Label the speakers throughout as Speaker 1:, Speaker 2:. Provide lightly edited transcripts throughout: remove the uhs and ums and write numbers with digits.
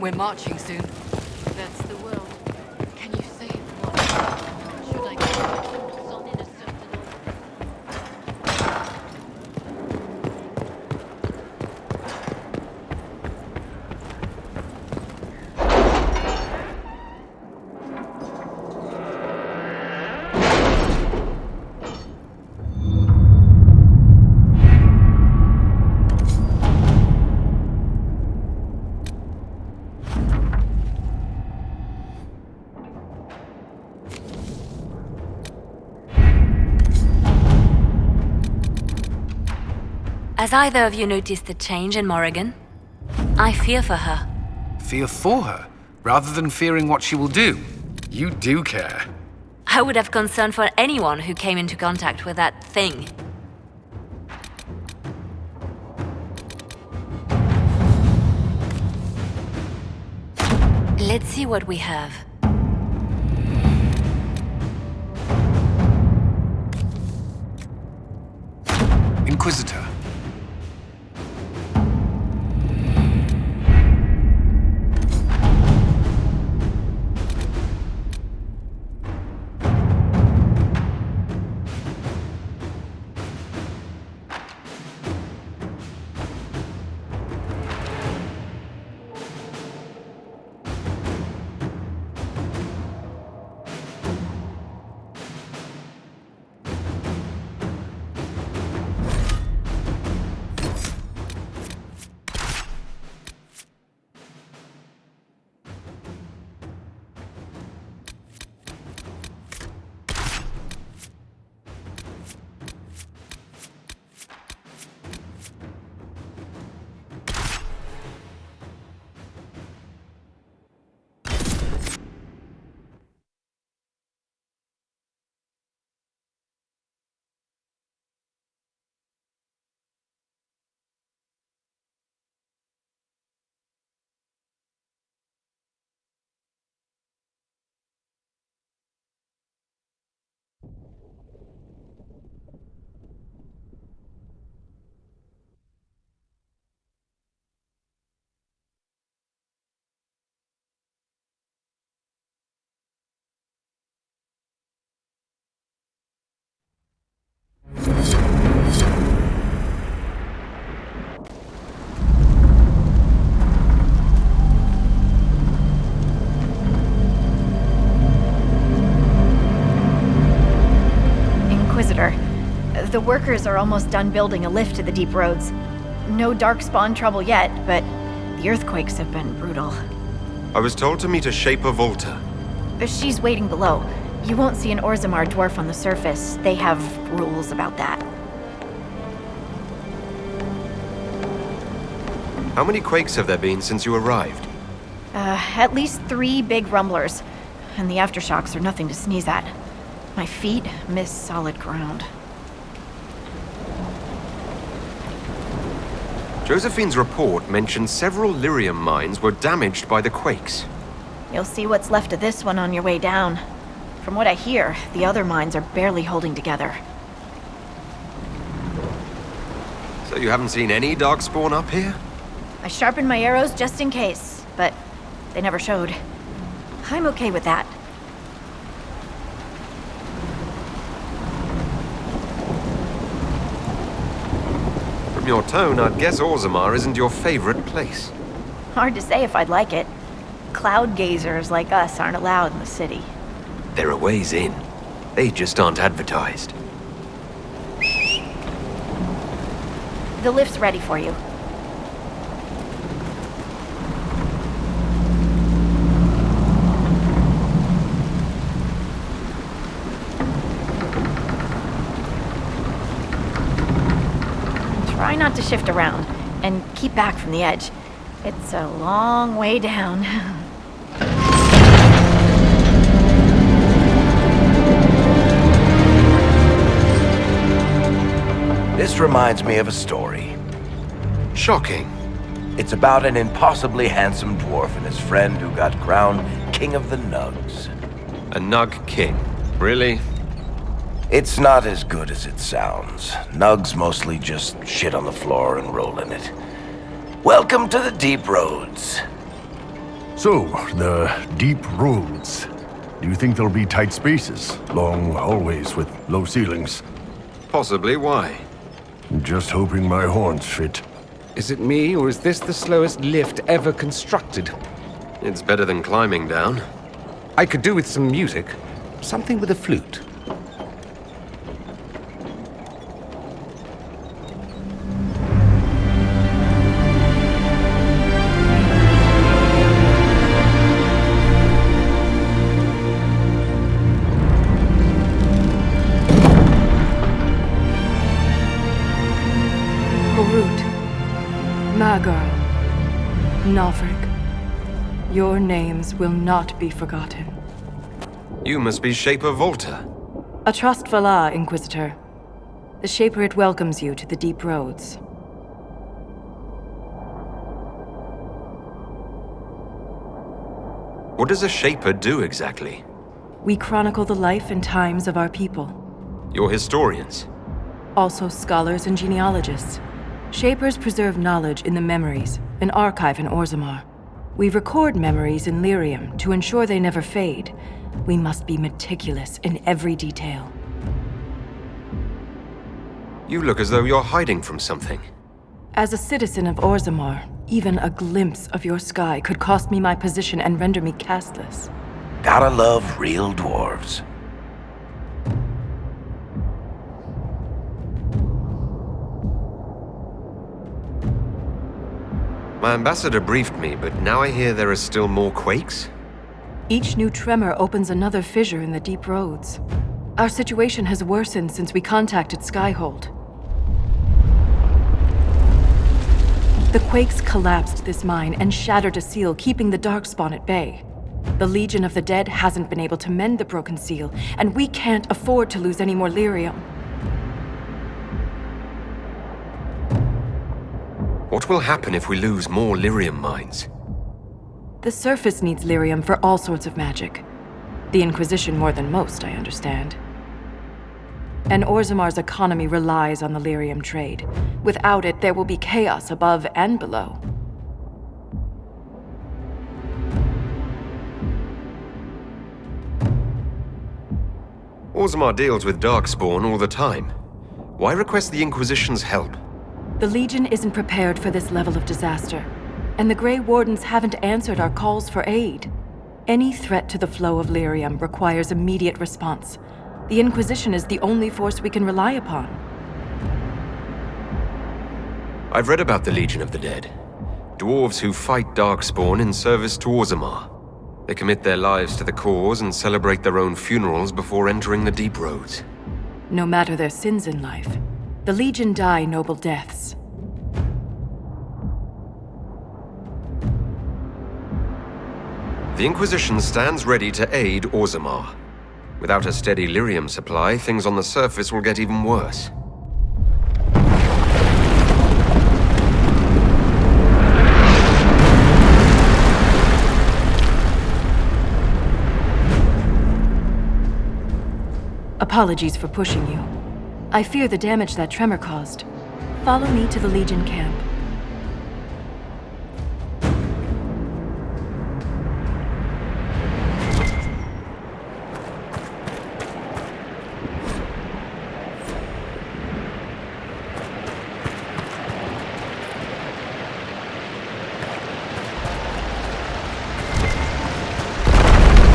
Speaker 1: We're marching soon.
Speaker 2: That's the will. Can you say what? Should I get my troops on in a certain order?
Speaker 3: Has either of you noticed the change in Morrigan? I fear for her.
Speaker 4: Fear for her, rather than fearing what she will do. You do care.
Speaker 3: I would have concern for anyone who came into contact with that thing. Let's see what we have.
Speaker 4: Inquisitor.
Speaker 5: The workers are almost done building a lift to the deep roads. No darkspawn trouble yet, but the earthquakes have been brutal.
Speaker 6: I was told to meet a Shaper Volta.
Speaker 5: She's waiting below. You won't see an Orzammar dwarf on the surface. They have rules about that.
Speaker 6: How many quakes have there been since you arrived?
Speaker 5: At least 3 big rumblers. And the aftershocks are nothing to sneeze at. My feet miss solid ground.
Speaker 6: Josephine's report mentioned several lyrium mines were damaged by the quakes.
Speaker 5: You'll see what's left of this one on your way down. From what I hear, the other mines are barely holding together.
Speaker 6: So you haven't seen any darkspawn up here?
Speaker 5: I sharpened my arrows just in case, but they never showed. I'm okay with that.
Speaker 6: From your tone, I'd guess Orzammar isn't your favorite place.
Speaker 5: Hard to say if I'd like it. Cloud gazers like us aren't allowed in the city.
Speaker 6: There are ways in. They just aren't advertised.
Speaker 5: The lift's ready for you. Try not to shift around, and keep back from the edge. It's a long way down.
Speaker 7: This reminds me of a story.
Speaker 6: Shocking.
Speaker 7: It's about an impossibly handsome dwarf and his friend who got crowned King of the Nugs.
Speaker 6: A Nug King. Really?
Speaker 7: It's not as good as it sounds. Nugs mostly just shit on the floor and roll in it. Welcome to the deep roads.
Speaker 1: So, the deep roads. Do you think there'll be tight spaces? Long hallways with low ceilings?
Speaker 6: Possibly. Why?
Speaker 1: Just hoping my horns fit.
Speaker 4: Is it me, or is this the slowest lift ever constructed?
Speaker 6: It's better than climbing down.
Speaker 4: I could do with some music. Something with a flute.
Speaker 8: Magar, Nalfric, your names will not be forgotten.
Speaker 6: You must be Shaper Volta.
Speaker 8: A trustful Inquisitor. The Shaper it welcomes you to the deep roads.
Speaker 6: What does a Shaper do exactly?
Speaker 8: We chronicle the life and times of our people.
Speaker 6: You're historians.
Speaker 8: Also scholars and genealogists. Shapers preserve knowledge in the memories, an archive in Orzammar. We record memories in Lyrium to ensure they never fade. We must be meticulous in every detail.
Speaker 6: You look as though you're hiding from something.
Speaker 8: As a citizen of Orzammar, even a glimpse of your sky could cost me my position and render me castless.
Speaker 7: Gotta love real dwarves.
Speaker 6: My ambassador briefed me, but now I hear there are still more quakes?
Speaker 8: Each new tremor opens another fissure in the deep roads. Our situation has worsened since we contacted Skyhold. The quakes collapsed this mine and shattered a seal, keeping the Darkspawn at bay. The Legion of the Dead hasn't been able to mend the broken seal, and we can't afford to lose any more lyrium.
Speaker 6: What will happen if we lose more lyrium mines?
Speaker 8: The surface needs lyrium for all sorts of magic. The Inquisition more than most, I understand. And Orzammar's economy relies on the lyrium trade. Without it, there will be chaos above and below.
Speaker 6: Orzammar deals with Darkspawn all the time. Why request the Inquisition's help?
Speaker 8: The Legion isn't prepared for this level of disaster, and the Grey Wardens haven't answered our calls for aid. Any threat to the flow of lyrium requires immediate response. The Inquisition is the only force we can rely upon.
Speaker 6: I've read about the Legion of the Dead. Dwarves who fight Darkspawn in service to Orzammar. They commit their lives to the cause and celebrate their own funerals before entering the deep roads.
Speaker 8: No matter their sins in life, the Legion die noble deaths.
Speaker 6: The Inquisition stands ready to aid Orzammar. Without a steady lyrium supply, things on the surface will get even worse.
Speaker 8: Apologies for pushing you. I fear the damage that tremor caused. Follow me to the Legion camp.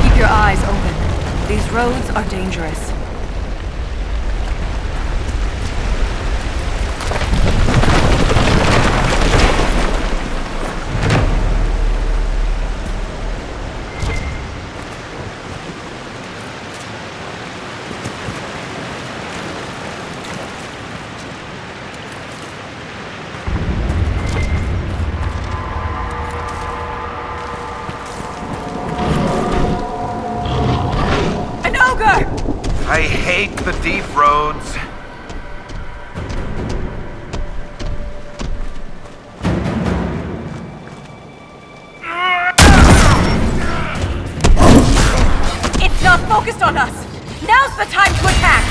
Speaker 8: Keep your eyes open. These roads are dangerous. An ogre!
Speaker 7: I hate the deep roads.
Speaker 8: It's not focused on us! Now's the time to attack!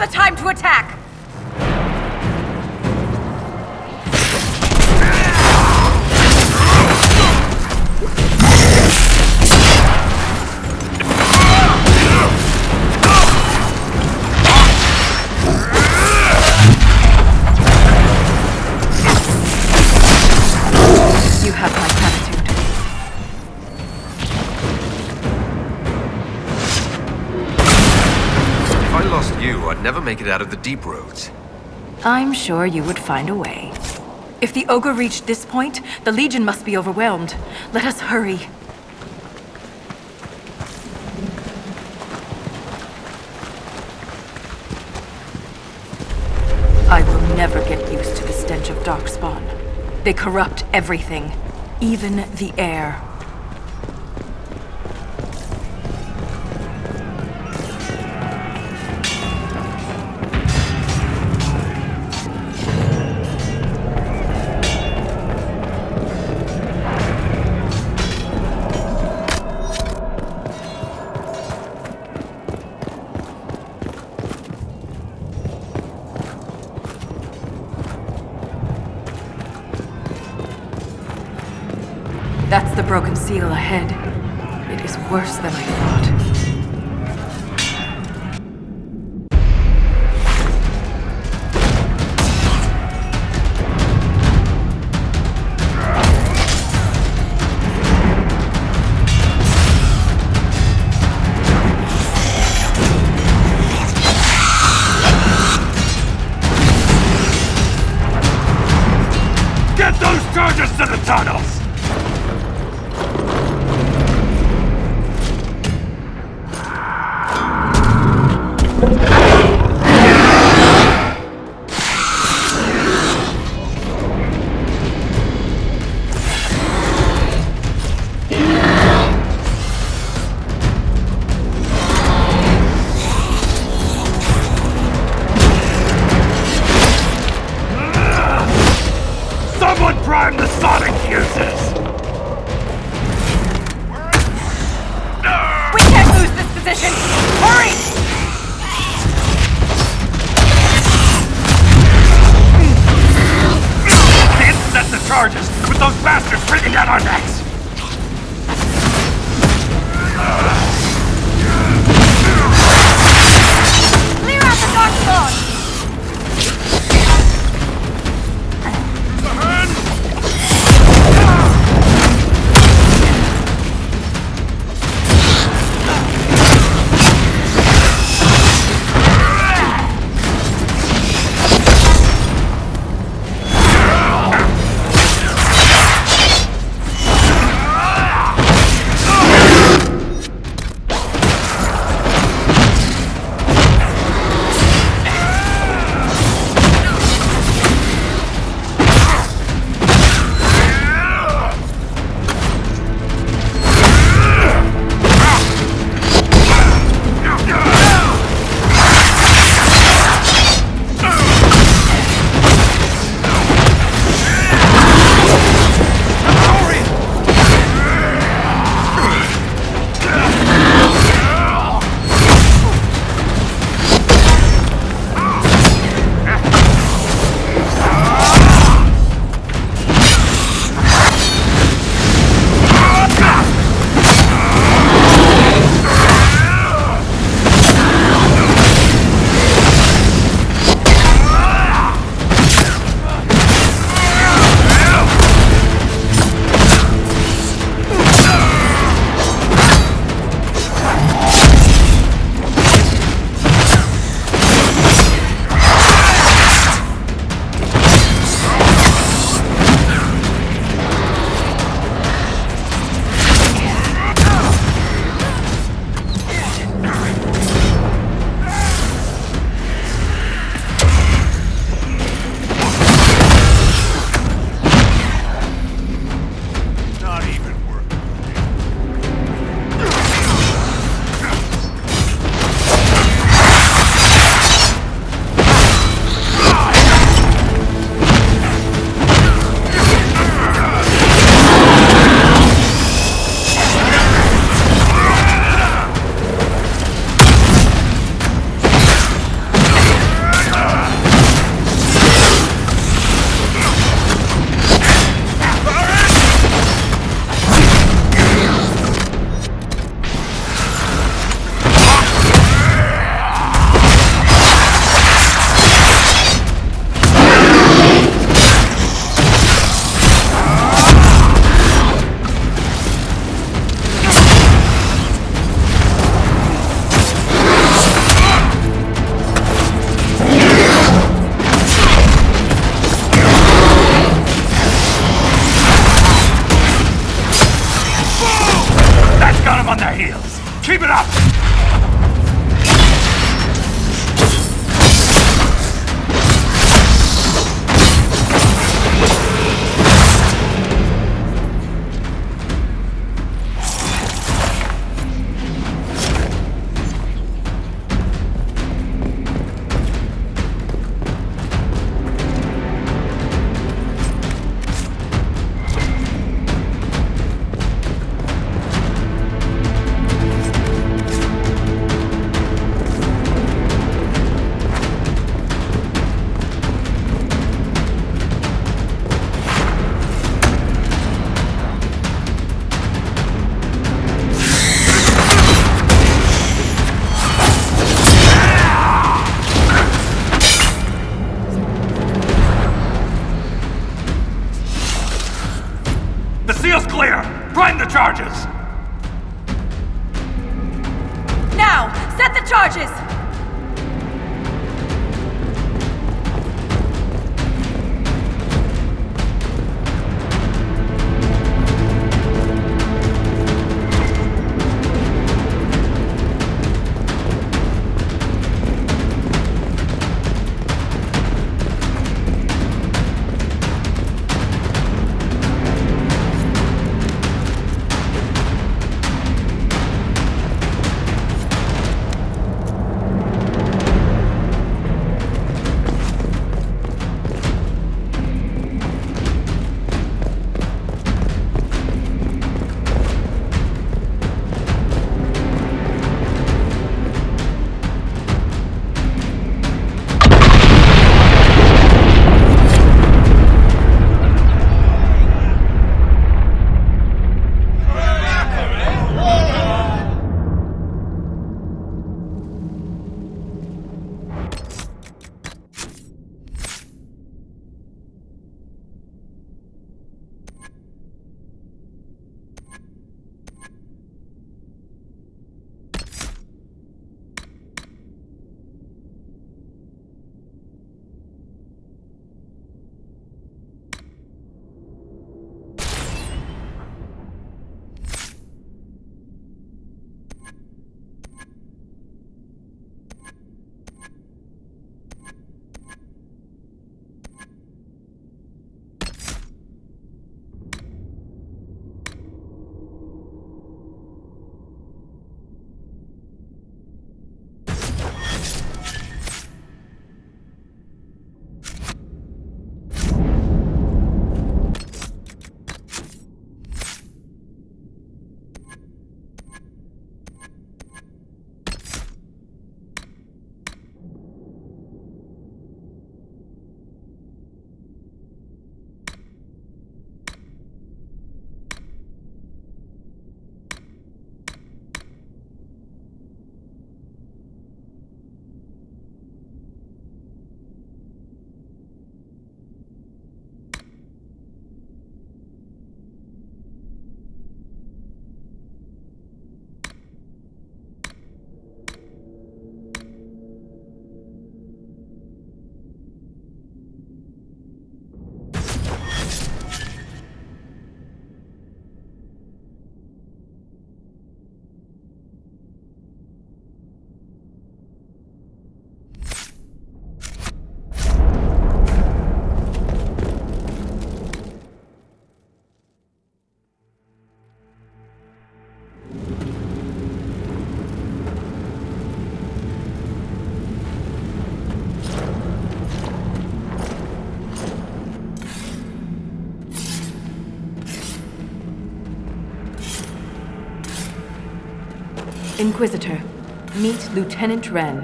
Speaker 8: the time to attack! You have my gratitude.
Speaker 6: If I lost you, I'd never make it out of the deep roads.
Speaker 8: I'm sure you would find a way. If the Ogre reached this point, the Legion must be overwhelmed. Let us hurry. I will never get used to the stench of Darkspawn. They corrupt everything, even the air. That's the broken seal ahead. It is worse than I thought.
Speaker 1: Get those charges to the tunnels! Someone prime the sonic fuses!
Speaker 8: We can't lose this position! Hurry!
Speaker 1: Can't set the charges with those bastards breathing down our necks!
Speaker 8: Clear out the Darkspawn!
Speaker 9: Field's clear! Prime the charges!
Speaker 8: Now, set the charges! Inquisitor, meet Lieutenant Wren,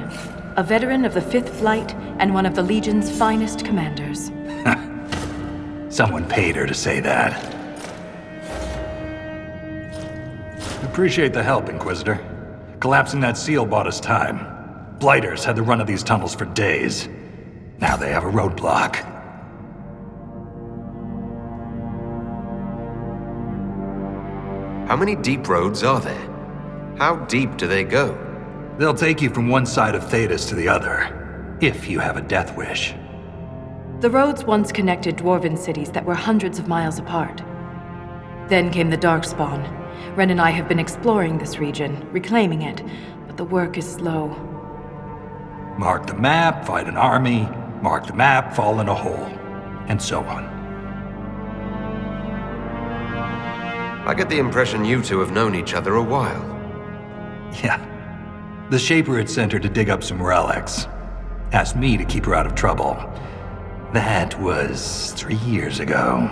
Speaker 8: a veteran of the 5th Flight and one of the Legion's finest commanders.
Speaker 9: Someone paid her to say that. Appreciate the help, Inquisitor. Collapsing that seal bought us time. Blighters had the run of these tunnels for days. Now they have a roadblock.
Speaker 6: How many deep roads are there? How deep do they go?
Speaker 9: They'll take you from one side of Thetis to the other, if you have a death wish.
Speaker 8: The roads once connected dwarven cities that were hundreds of miles apart. Then came the Darkspawn. Ren and I have been exploring this region, reclaiming it, but the work is slow.
Speaker 9: Mark the map, fight an army. Mark the map, fall in a hole. And so on.
Speaker 6: I get the impression you two have known each other a while.
Speaker 9: Yeah. The Shaper had sent her to dig up some relics. Asked me to keep her out of trouble. That was 3 years ago.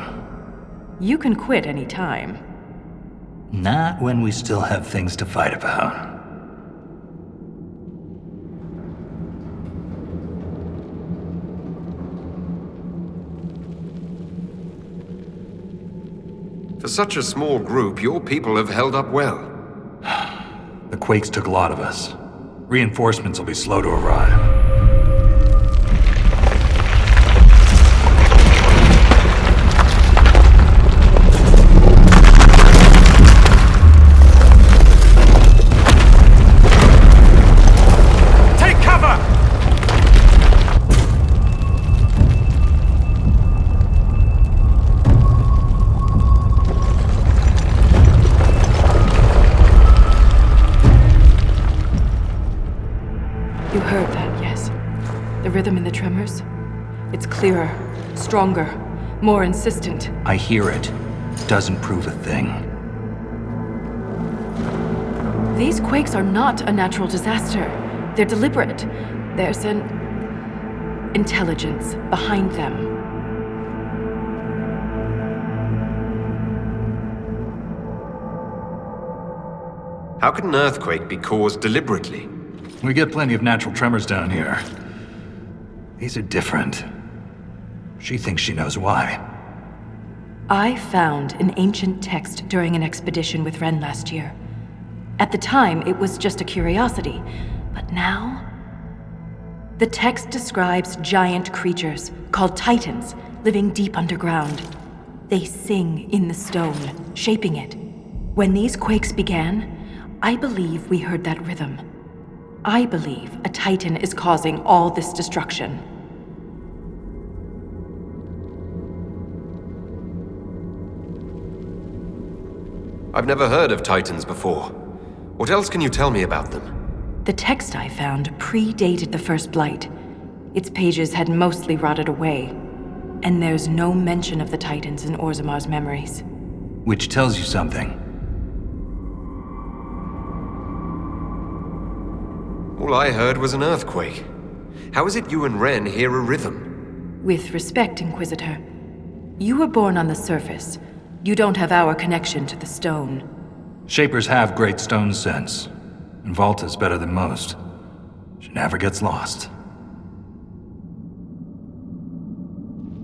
Speaker 8: You can quit any time.
Speaker 9: Not when we still have things to fight about.
Speaker 6: For such a small group, your people have held up well.
Speaker 9: The quakes took a lot of us. Reinforcements will be slow to arrive.
Speaker 8: rhythm in the tremors? It's clearer, stronger, more insistent.
Speaker 9: I hear it. Doesn't prove a thing.
Speaker 8: These quakes are not a natural disaster. They're deliberate. There's an intelligence behind them.
Speaker 6: How could an earthquake be caused deliberately?
Speaker 9: We get plenty of natural tremors down here. These are different. She thinks she knows why.
Speaker 8: I found an ancient text during an expedition with Ren last year. At the time, it was just a curiosity, but now... The text describes giant creatures, called Titans, living deep underground. They sing in the stone, shaping it. When these quakes began, I believe we heard that rhythm. I believe a Titan is causing all this destruction.
Speaker 6: I've never heard of Titans before. What else can you tell me about them?
Speaker 8: The text I found predated the First Blight. Its pages had mostly rotted away, and there's no mention of the Titans in Orzamar's memories.
Speaker 9: Which tells you something.
Speaker 6: All I heard was an earthquake. How is it you and Ren hear a rhythm?
Speaker 8: With respect, Inquisitor, you were born on the surface. You don't have our connection to the stone.
Speaker 9: Shapers have great stone sense, and Volta's better than most. She never gets lost.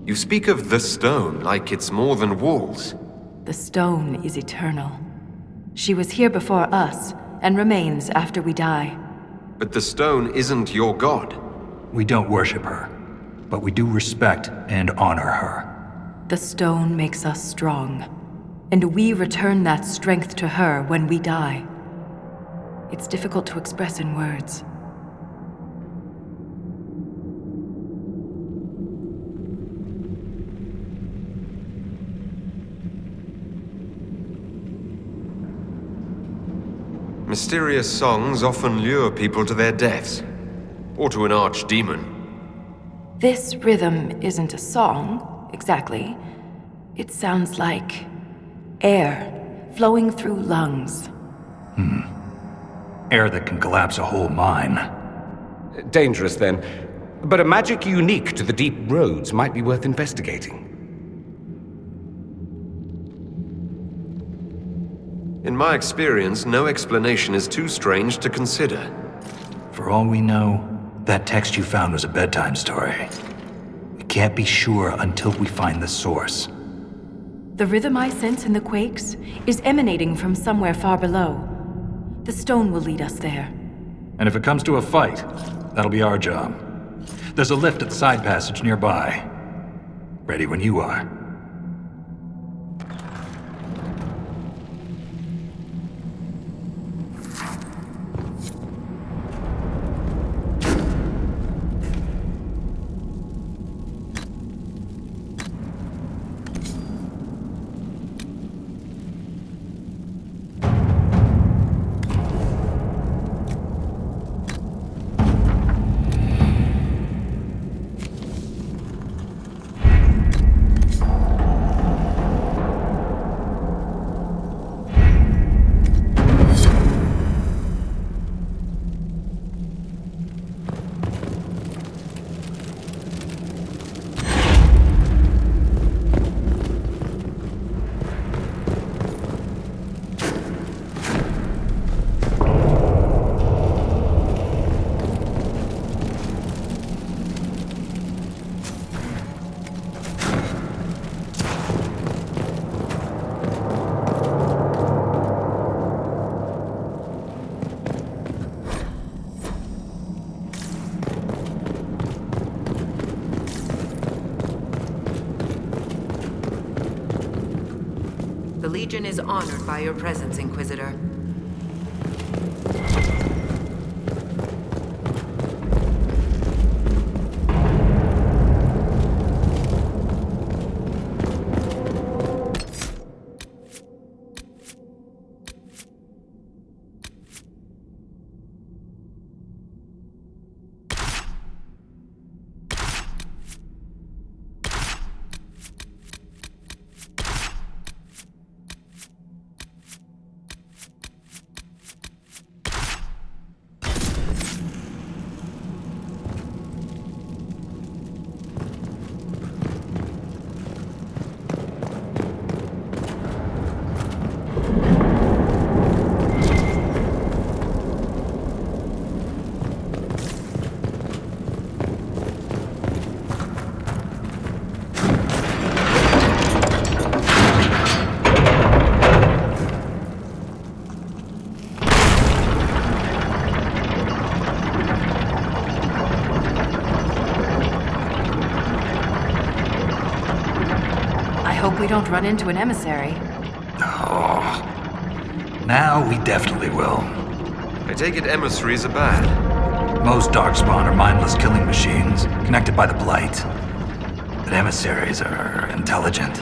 Speaker 6: You speak of the stone like it's more than walls.
Speaker 8: The stone is eternal. She was here before us, and remains after we die.
Speaker 6: But the stone isn't your god.
Speaker 9: We don't worship her, but we do respect and honor her.
Speaker 8: The stone makes us strong, and we return that strength to her when we die. It's difficult to express in words.
Speaker 6: Mysterious songs often lure people to their deaths, or to an archdemon.
Speaker 8: This rhythm isn't a song, exactly. It sounds like air flowing through lungs.
Speaker 9: Air that can collapse a whole mine.
Speaker 10: Dangerous, then. But a magic unique to the deep roads might be worth investigating.
Speaker 6: In my experience, no explanation is too strange to consider.
Speaker 9: For all we know, that text you found was a bedtime story. We can't be sure until we find the source.
Speaker 8: The rhythm I sense in the quakes is emanating from somewhere far below. The stone will lead us there.
Speaker 9: And if it comes to a fight, that'll be our job. There's a lift at the side passage nearby. Ready when you are.
Speaker 11: The Legion is honored by your presence, Inquisitor.
Speaker 8: hope we don't run into an emissary.
Speaker 9: Oh. Now we definitely will.
Speaker 6: I take it emissaries are bad.
Speaker 9: Most Darkspawn are mindless killing machines, connected by the Blight. But emissaries are intelligent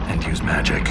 Speaker 9: and use magic.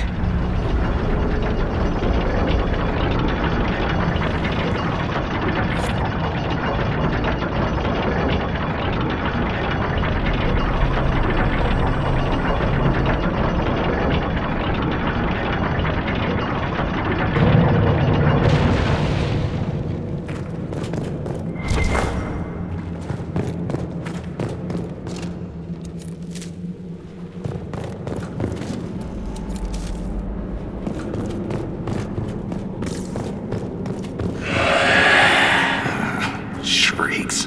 Speaker 9: Shrieks.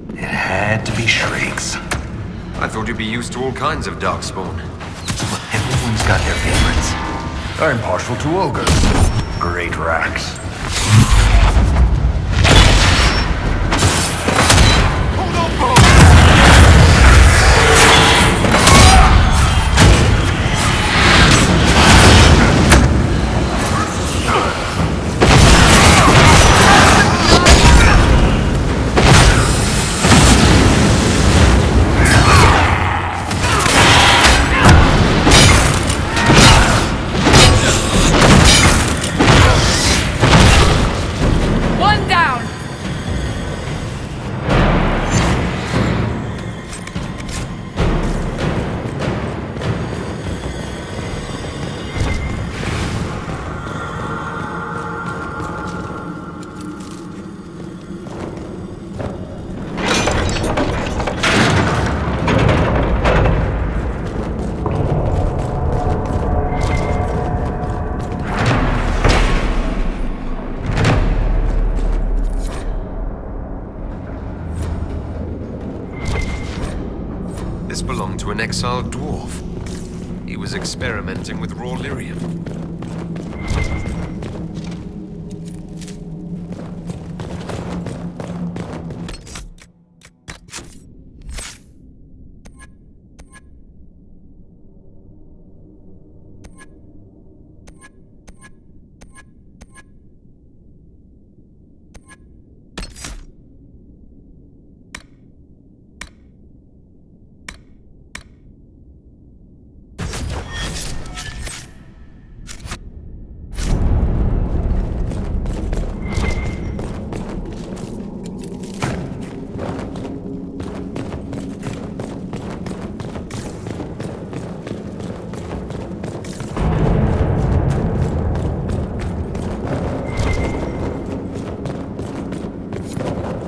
Speaker 9: It had to be shrieks.
Speaker 6: I thought you'd be used to all kinds of darkspawn.
Speaker 9: Everyone's got their favorites.
Speaker 1: I'm partial to ogres. Great racks.
Speaker 6: This belonged to an exiled dwarf. He was experimenting with raw lyrium.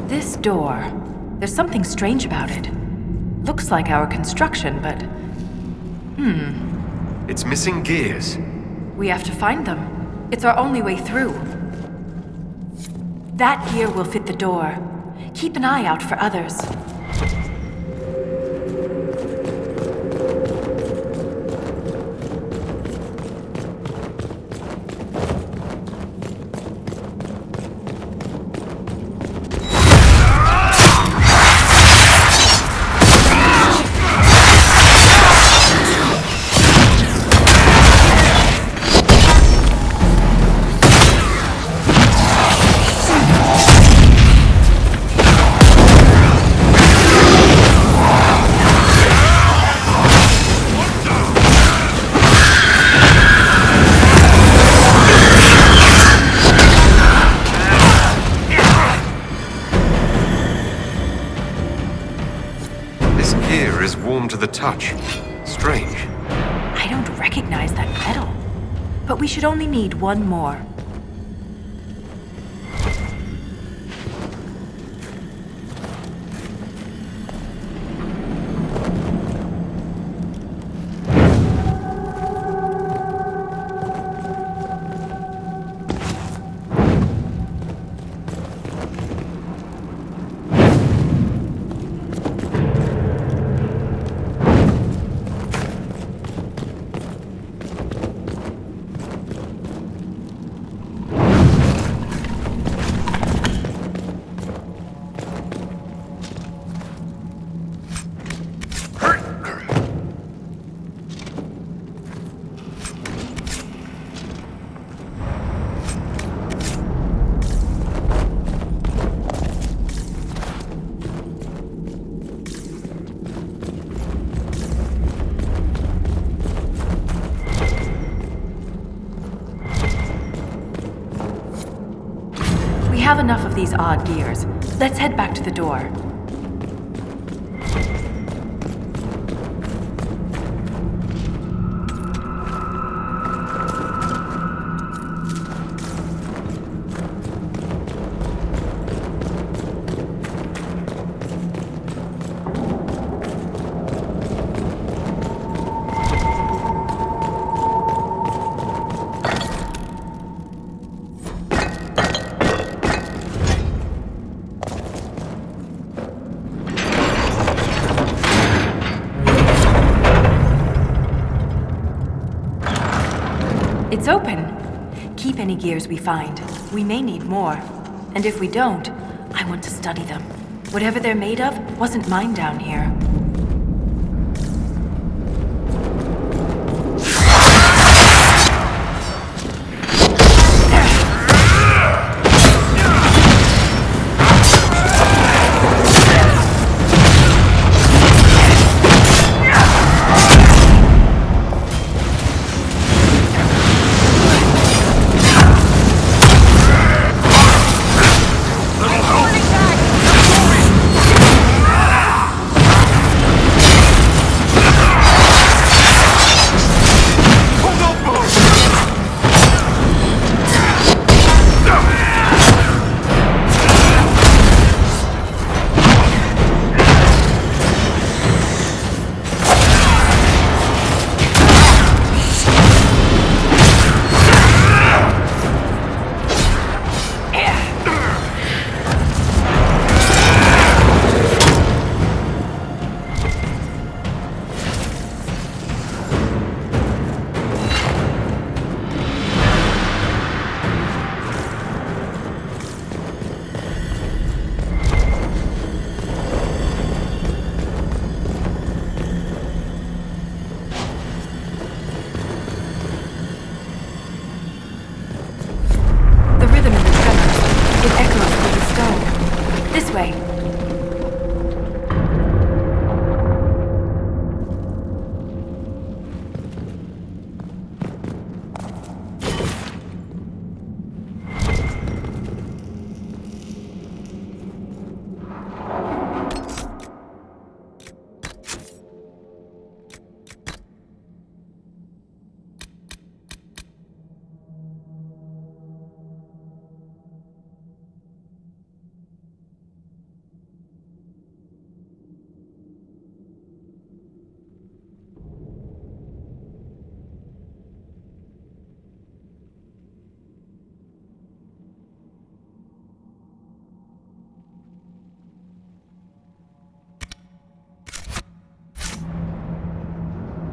Speaker 8: This door. There's something strange about it. Looks like our construction, but...
Speaker 6: It's missing gears.
Speaker 8: We have to find them. It's our only way through. That gear will fit the door. Keep an eye out for others.
Speaker 6: To the touch. Strange.
Speaker 8: I don't recognize that metal. But we should only need one more. have enough of these odd gears. Let's head back to the door. It's open. Keep any gears we find. We may need more. And if we don't, I want to study them. Whatever they're made of wasn't mine down here.